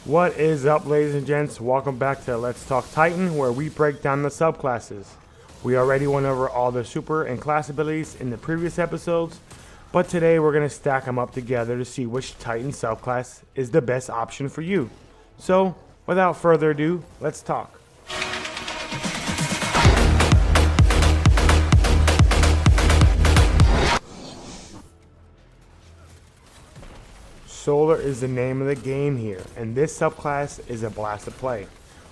What is up, ladies and gents? Welcome back to Let's Talk Titan, where we break down the subclasses. We already went over all the super and class abilities in the previous episodes, but today we're going to stack them up together to see which Titan subclass is the best option for you. So, without further ado, let's talk. Solar is the name of the game here, and this subclass is a blast to play.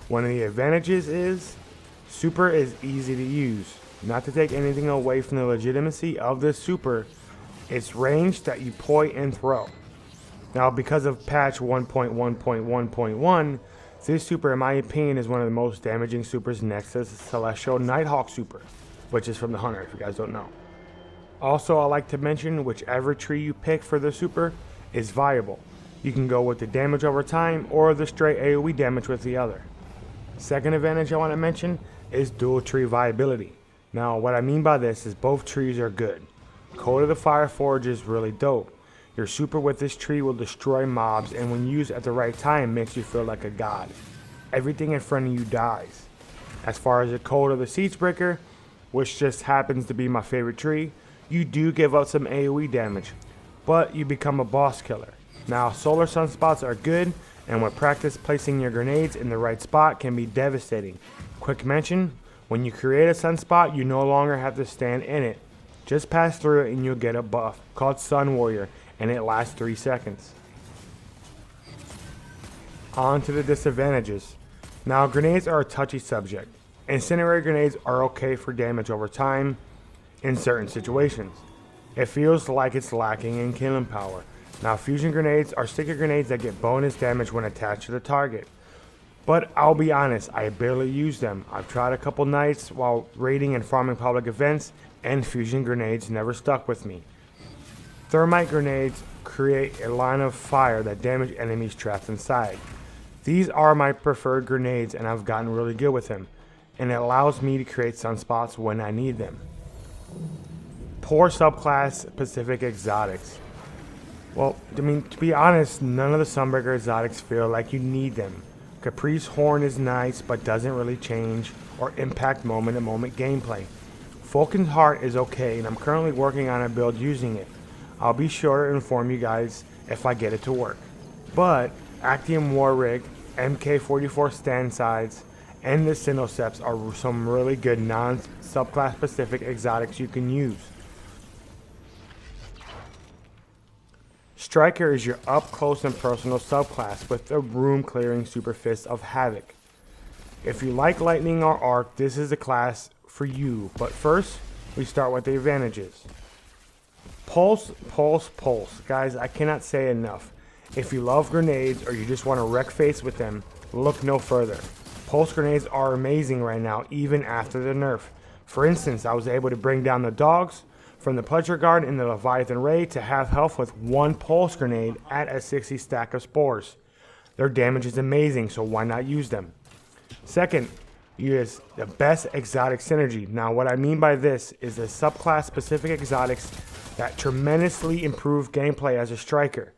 One of the advantages is super is easy to use. Not to take anything away from the legitimacy of this super, it's range that you point and throw. Now, because of patch 1.1.1.1, this super, in my opinion, is one of the most damaging supers next to the Celestial Nighthawk super, which is from the Hunter, if you guys don't know. Also, I like to mention whichever tree you pick for the super is viable. You can go with the damage over time or the straight AoE damage with the other. Second advantage I want to mention is dual tree viability. Now, what I mean by this is both trees are good. Code of the Fire Forge is really dope. Your super with this tree will destroy mobs, and when used at the right time makes you feel like a god. Everything in front of you dies. As far as the Code of the Subclass, which just happens to be my favorite tree, you do give up some AoE damage, but you become a boss killer. Now, solar sunspots are good, and with practice, placing your grenades in the right spot can be devastating. Quick mention, when you create a sunspot, you no longer have to stand in it. Just pass through it and you'll get a buff called Sun Warrior, and it lasts 3 seconds. On to the disadvantages. Now, grenades are a touchy subject. Incendiary grenades are okay for damage over time in certain situations. It feels like it's lacking in killing power. Now, fusion grenades are sticky grenades that get bonus damage when attached to the target. But I'll be honest, I barely use them. I've tried a couple nights while raiding and farming public events, and fusion grenades never stuck with me. Thermite grenades create a line of fire that damage enemies trapped inside. These are my preferred grenades, and I've gotten really good with them, and it allows me to create sunspots when I need them. Poor subclass specific exotics. Well, to be honest, none of the Sunbreaker exotics feel like you need them. Caprice Horn is nice, but doesn't really change or impact moment-to-moment gameplay. Falcon's Heart is okay, and I'm currently working on a build using it. I'll be sure to inform you guys if I get it to work. But Actium War Rig, MK44 stand sides, and the Sinoceps are some really good non-subclass specific exotics you can use. Striker is your up close and personal subclass with the room clearing super fist of Havoc. If you like lightning or arc, this is the class for you, but first we start with the advantages. Pulse, pulse, pulse. Guys, I cannot say enough. If you love grenades or you just want to wreck face with them, look no further. Pulse grenades are amazing right now, even after the nerf. For instance, I was able to bring down the dogs from the Pleasure Guard in the Leviathan Raid to half health with one pulse grenade at a 60 stack of spores. Their damage is amazing, so why not use them? Second, use the best exotic synergy. Now, what I mean by this is the subclass specific exotics that tremendously improve gameplay as a striker.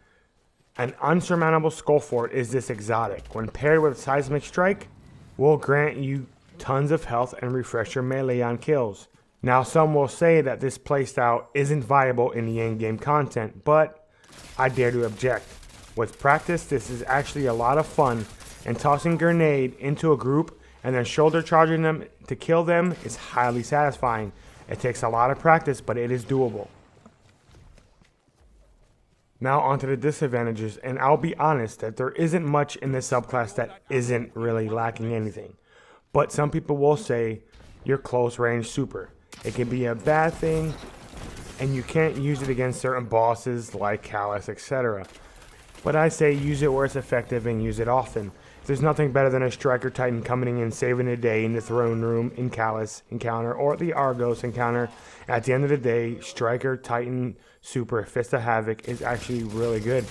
An unsurmountable skull fort is this exotic. When paired with seismic strike, will grant you tons of health and refresh your melee on kills. Now, some will say that this playstyle isn't viable in the in-game content, but I dare to object. With practice, this is actually a lot of fun, and tossing grenade into a group and then shoulder charging them to kill them is highly satisfying. It takes a lot of practice, but it is doable. Now onto the disadvantages, and I'll be honest that there isn't much in this subclass that isn't really lacking anything. But some people will say your close range super. It can be a bad thing, and you can't use it against certain bosses like Callus, etc. But I say use it where it's effective and use it often. There's nothing better than a Striker Titan coming in saving the day in the Throne Room, in Callus encounter, or the Argos encounter. At the end of the day, Striker Titan Super Fist of Havoc is actually really good.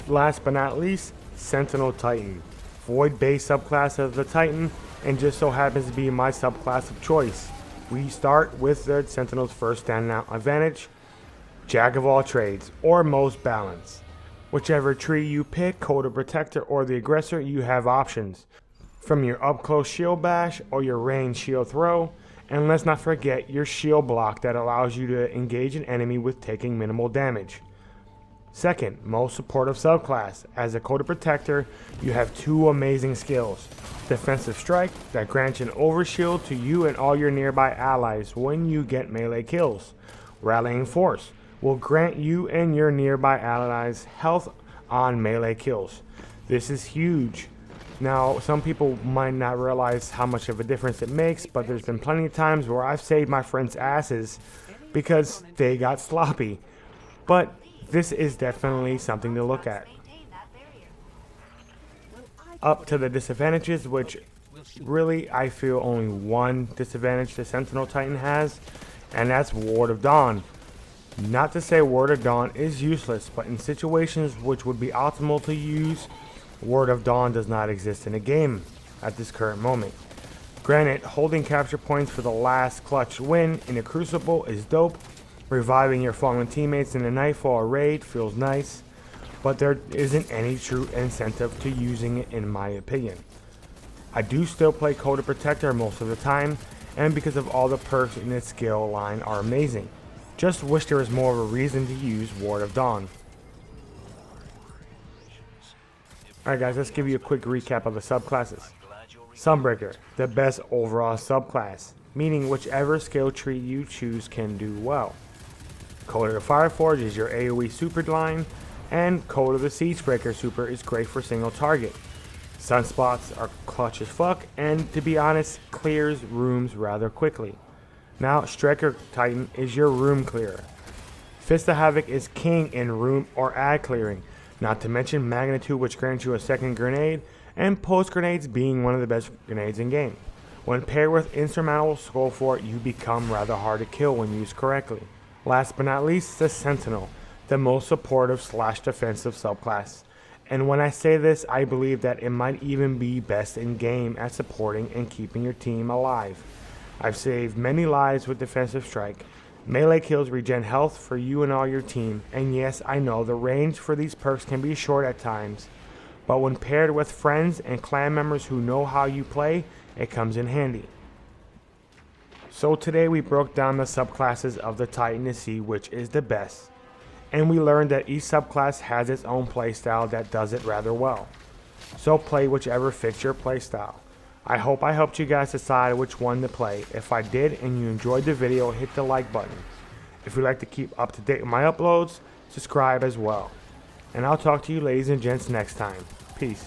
Last but not least, Sentinel Titan. Void base subclass of the Titan, and just so happens to be my subclass of choice. We start with the Sentinel's first standout advantage, Jack of all trades, or most balance. Whichever tree you pick, Coda Protector or the Aggressor, you have options. From your up close shield bash or your range shield throw, and let's not forget your shield block that allows you to engage an enemy with taking minimal damage. Second, most supportive subclass. As a Coda Protector, you have two amazing skills. Defensive Strike that grants an overshield to you and all your nearby allies when you get melee kills. Rallying Force will grant you and your nearby allies health on melee kills. This is huge. Now, some people might not realize how much of a difference it makes, but there's been plenty of times where I've saved my friends' asses because they got sloppy. But this is definitely something to look at. Up to the disadvantages, which really I feel only one disadvantage the Sentinel Titan has, and that's Ward of Dawn. Not to say Ward of Dawn is useless, but in situations which would be optimal to use, Ward of Dawn does not exist in a game at this current moment. Granted, holding capture points for the last clutch win in a Crucible is dope. Reviving your fallen teammates in a Nightfall raid feels nice, but there isn't any true incentive to using it in my opinion. I do still play Coda Protector most of the time, and because of all the perks in its skill line are amazing. Just wish there was more of a reason to use Ward of Dawn. Alright guys, let's give you a quick recap of the subclasses. Sunbreaker, the best overall subclass, meaning whichever skill tree you choose can do well. Coda the Fireforge is your AoE super line, and Coda the Siegebreaker super is great for single target. Sunspots are clutch as fuck, and to be honest, clears rooms rather quickly. Now, Striker Titan is your room clearer. Fist of Havoc is king in room or ad clearing, not to mention Magnitude, which grants you a second grenade, and post grenades being one of the best grenades in game. When paired with Insurmountable Skull Fort, you become rather hard to kill when used correctly. Last but not least, the Sentinel, the most supportive / defensive subclass. And when I say this, I believe that it might even be best in game at supporting and keeping your team alive. I've saved many lives with Defensive Strike. Melee kills regen health for you and all your team, and yes, I know the range for these perks can be short at times, but when paired with friends and clan members who know how you play, it comes in handy. So today we broke down the subclasses of the Titan to see which is the best, and we learned that each subclass has its own playstyle that does it rather well. So play whichever fits your playstyle. I hope I helped you guys decide which one to play. If I did and you enjoyed the video, hit the like button. If you'd like to keep up to date with my uploads, subscribe as well. And I'll talk to you ladies and gents next time. Peace.